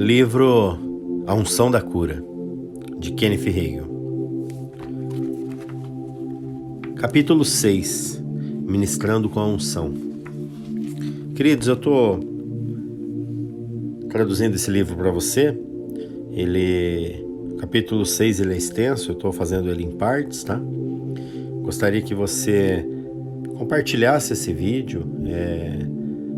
Livro A Unção da Cura, de Kenneth Hagin. Capítulo 6. Ministrando com a unção. Queridos, eu estou traduzindo esse livro para você. Capítulo 6 ele é extenso, eu estou fazendo ele em partes, tá? Gostaria que você compartilhasse esse vídeo.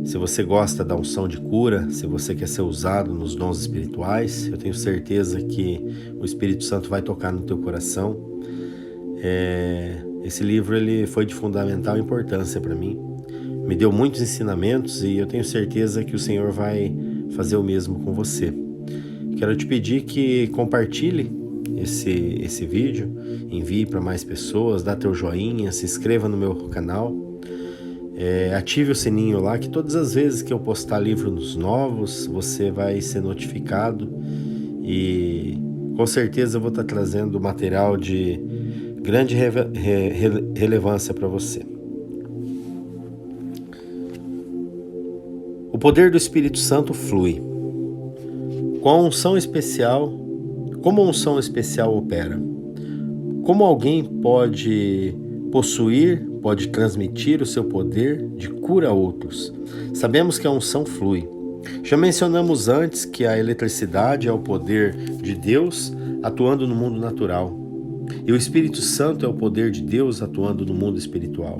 Se você gosta da unção de cura, se você quer ser usado nos dons espirituais, eu tenho certeza que o Espírito Santo vai tocar no teu coração. Esse livro ele foi de fundamental importância para mim. Me deu muitos ensinamentos e eu tenho certeza que o Senhor vai fazer o mesmo com você. Quero te pedir que compartilhe esse vídeo, envie para mais pessoas, dá teu joinha, se inscreva no meu canal. Ative o sininho lá, que todas as vezes que eu postar livros novos, você vai ser notificado e com certeza eu vou estar trazendo material de grande relevância para você. O poder do Espírito Santo flui. Como a unção especial opera? Como alguém pode pode transmitir o seu poder de cura a outros? Sabemos que a unção flui. Já mencionamos antes que a eletricidade é o poder de Deus atuando no mundo natural. E o Espírito Santo é o poder de Deus atuando no mundo espiritual.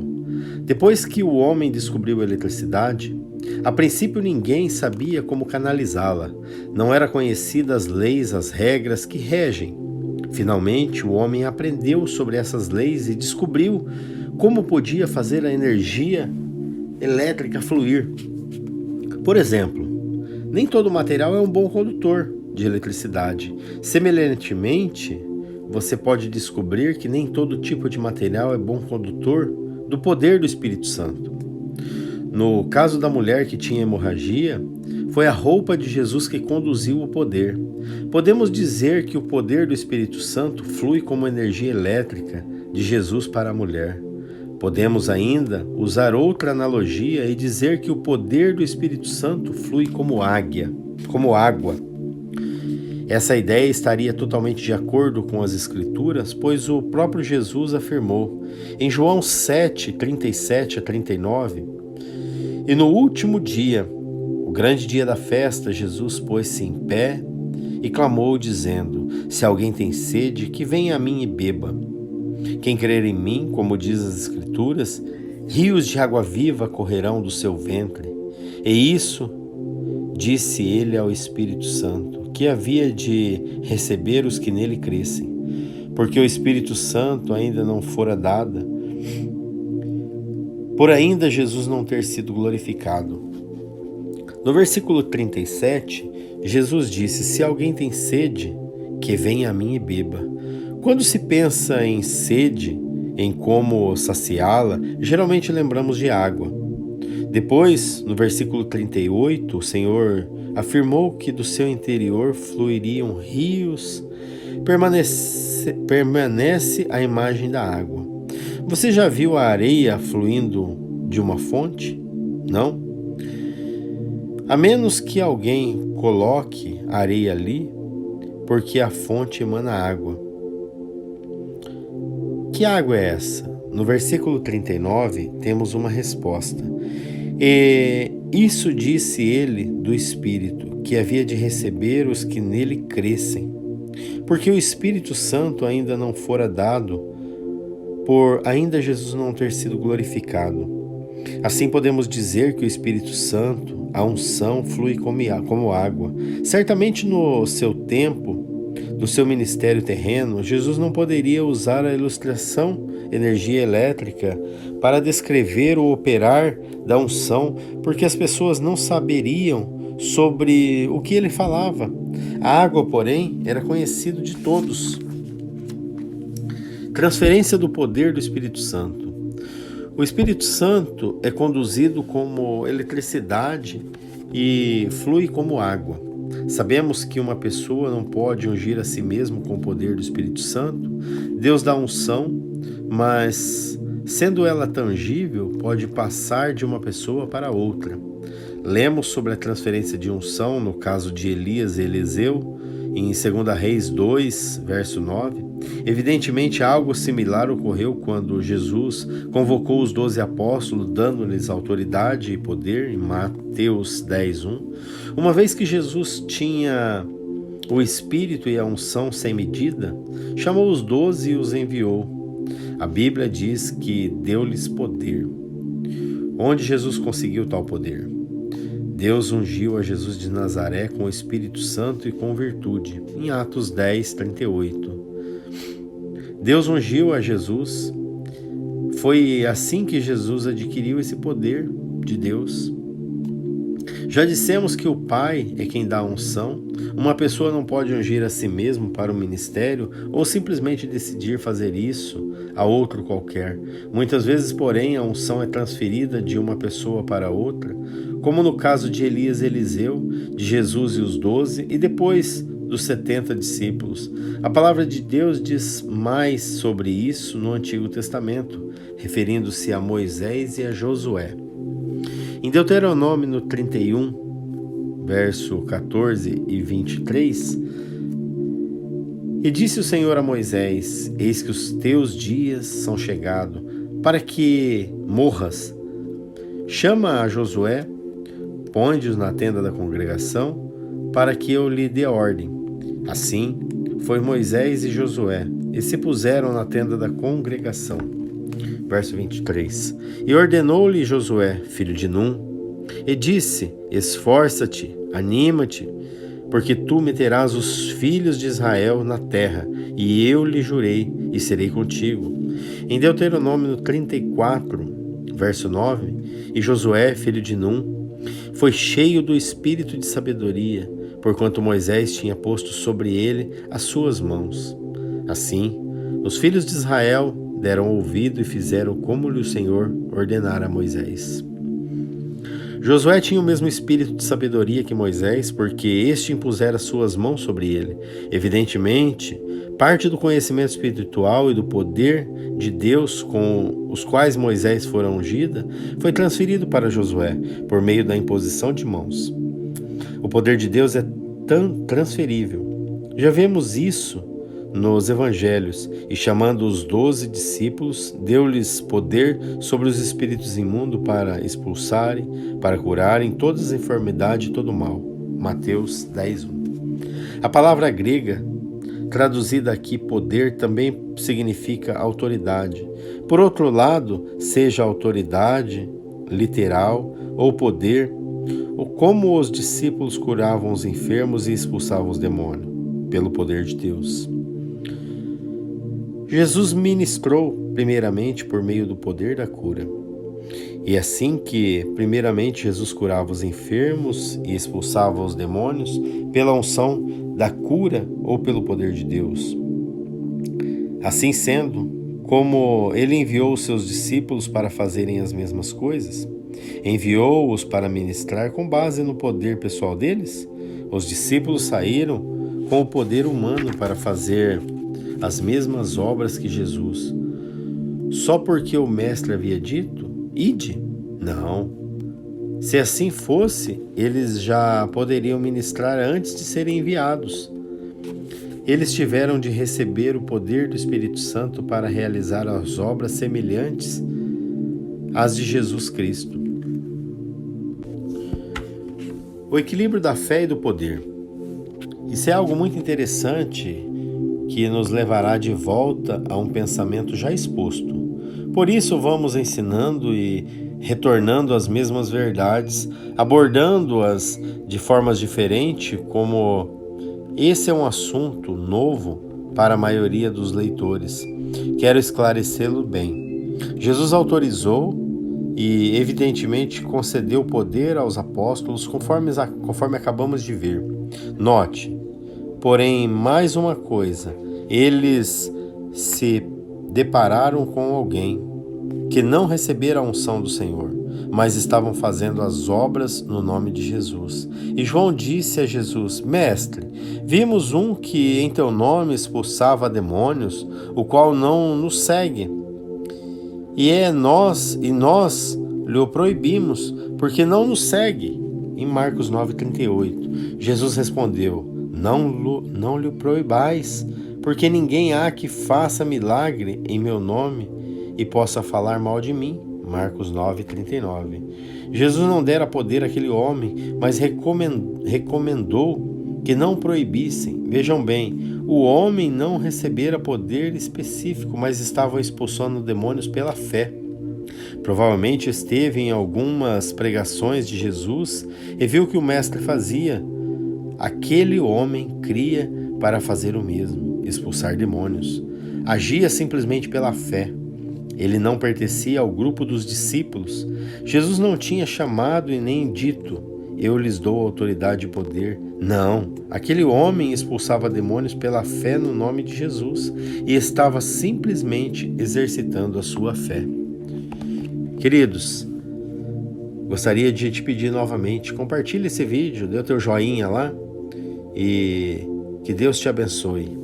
Depois que o homem descobriu a eletricidade, a princípio ninguém sabia como canalizá-la. Não eram conhecidas as leis, as regras que regem. Finalmente, o homem aprendeu sobre essas leis e descobriu como podia fazer a energia elétrica fluir. Por exemplo, nem todo material é um bom condutor de eletricidade. Semelhantemente, você pode descobrir que nem todo tipo de material é bom condutor do poder do Espírito Santo. No caso da mulher que tinha hemorragia, foi a roupa de Jesus que conduziu o poder. Podemos dizer que o poder do Espírito Santo flui como energia elétrica de Jesus para a mulher. Podemos ainda usar outra analogia e dizer que o poder do Espírito Santo flui como água. Essa ideia estaria totalmente de acordo com as Escrituras, pois o próprio Jesus afirmou em João 7, 37 a 39, e no último dia, o grande dia da festa, Jesus pôs-se em pé e clamou, dizendo: se alguém tem sede, que venha a mim e beba. Quem crer em mim, como diz as Escrituras, rios de água viva correrão do seu ventre. E isso disse ele ao Espírito Santo, que havia de receber os que nele crescem, porque o Espírito Santo ainda não fora dado, por ainda Jesus não ter sido glorificado. No versículo 37, Jesus disse: se alguém tem sede, que venha a mim e beba. Quando se pensa em sede, em como saciá-la, geralmente lembramos de água. Depois, no versículo 38, o Senhor afirmou que do seu interior fluiriam rios. Permanece a imagem da água. Você já viu a areia fluindo de uma fonte? Não? A menos que alguém coloque areia ali, porque a fonte emana água. Que água é essa? No versículo 39, temos uma resposta. E isso disse ele do Espírito, que havia de receber os que nele crescem. Porque o Espírito Santo ainda não fora dado, por ainda Jesus não ter sido glorificado. Assim podemos dizer que o Espírito Santo, a unção, flui como água. Certamente no seu tempo, do seu ministério terreno, Jesus não poderia usar a ilustração energia elétrica para descrever o operar da unção, porque as pessoas não saberiam sobre o que ele falava. A água, porém, era conhecida de todos. Transferência do poder do Espírito Santo. O Espírito Santo é conduzido como eletricidade e flui como água. Sabemos que uma pessoa não pode ungir a si mesmo com o poder do Espírito Santo. Deus dá unção, mas, sendo ela tangível, pode passar de uma pessoa para outra. Lemos sobre a transferência de unção no caso de Elias e Eliseu, em 2 Reis 2, verso 9. Evidentemente, algo similar ocorreu quando Jesus convocou os 12 apóstolos, dando-lhes autoridade e poder, em Mateus 10, 1. Uma vez que Jesus tinha o Espírito e a unção sem medida, chamou os 12 e os enviou. A Bíblia diz que deu-lhes poder. Onde Jesus conseguiu tal poder? Deus ungiu a Jesus de Nazaré com o Espírito Santo e com virtude, em Atos 10, 38. Deus ungiu a Jesus. Foi assim que Jesus adquiriu esse poder de Deus. Já dissemos que o Pai é quem dá a unção. Uma pessoa não pode ungir a si mesmo para o ministério ou simplesmente decidir fazer isso a outro qualquer. Muitas vezes, porém, a unção é transferida de uma pessoa para outra, como no caso de Elias e Eliseu, de Jesus e os 12, e depois dos 70 discípulos. A palavra de Deus diz mais sobre isso no Antigo Testamento, referindo-se a Moisés e a Josué. Em Deuteronômio 31, verso 14 e 23, e disse o Senhor a Moisés: Eis que os teus dias são chegados, para que morras. Chama a Josué, põe-os na tenda da congregação, para que eu lhe dê ordem. Assim foi Moisés e Josué, e se puseram na tenda da congregação. Verso 23. E ordenou-lhe Josué, filho de Num, e disse: Esforça-te, anima-te, porque tu meterás os filhos de Israel na terra, e eu lhe jurei, e serei contigo. Em Deuteronômio 34, verso 9, e Josué, filho de Num, foi cheio do espírito de sabedoria, porquanto Moisés tinha posto sobre ele as suas mãos. Assim, os filhos de Israel deram ouvido e fizeram como lhe o Senhor ordenara a Moisés. Josué tinha o mesmo espírito de sabedoria que Moisés, porque este impusera suas mãos sobre ele. Evidentemente, parte do conhecimento espiritual e do poder de Deus com os quais Moisés fora ungida foi transferido para Josué por meio da imposição de mãos. O poder de Deus é tão transferível. Já vemos isso nos evangelhos, e chamando os 12 discípulos, deu-lhes poder sobre os espíritos imundos para expulsarem, para curarem todas as enfermidades e todo o mal. Mateus 10:1. A palavra grega, traduzida aqui poder, também significa autoridade. Por outro lado, seja autoridade literal ou poder, ou como os discípulos curavam os enfermos e expulsavam os demônios, pelo poder de Deus. Jesus ministrou primeiramente por meio do poder da cura. E assim que primeiramente Jesus curava os enfermos e expulsava os demônios, pela unção da cura ou pelo poder de Deus. Assim sendo, como ele enviou os seus discípulos para fazerem as mesmas coisas, enviou-os para ministrar com base no poder pessoal deles, os discípulos saíram com o poder humano para fazer as mesmas obras que Jesus. Só porque o mestre havia dito, ide? Não. Se assim fosse, eles já poderiam ministrar antes de serem enviados. Eles tiveram de receber o poder do Espírito Santo para realizar as obras semelhantes às de Jesus Cristo. O equilíbrio da fé e do poder. Isso é algo muito interessante que nos levará de volta a um pensamento já exposto. Por isso vamos ensinando e retornando às mesmas verdades, abordando-as de formas diferentes, como esse é um assunto novo para a maioria dos leitores. Quero esclarecê-lo bem. Jesus autorizou e evidentemente concedeu poder aos apóstolos conforme acabamos de ver. Note, porém, mais uma coisa, eles se depararam com alguém que não recebera a unção do Senhor, mas estavam fazendo as obras no nome de Jesus. E João disse a Jesus: Mestre, vimos um que em teu nome expulsava demônios, o qual não nos segue. E nós lhe o proibimos, porque não nos segue. em Marcos 9,38. Jesus respondeu: não lhe proibais, porque ninguém há que faça milagre em meu nome e possa falar mal de mim. Marcos 9,39. Jesus não dera poder àquele homem, mas recomendou que não proibissem. Vejam bem, o homem não recebera poder específico, mas estava expulsando demônios pela fé. Provavelmente esteve em algumas pregações de Jesus e viu o que o mestre fazia. Aquele homem cria para fazer o mesmo, expulsar demônios. Agia simplesmente pela fé. Ele não pertencia ao grupo dos discípulos. Jesus não tinha chamado e nem dito: eu lhes dou autoridade e poder. Não, aquele homem expulsava demônios pela fé no nome de Jesus e estava simplesmente exercitando a sua fé. Queridos, gostaria de te pedir novamente, compartilhe esse vídeo, dê o teu joinha lá e que Deus te abençoe.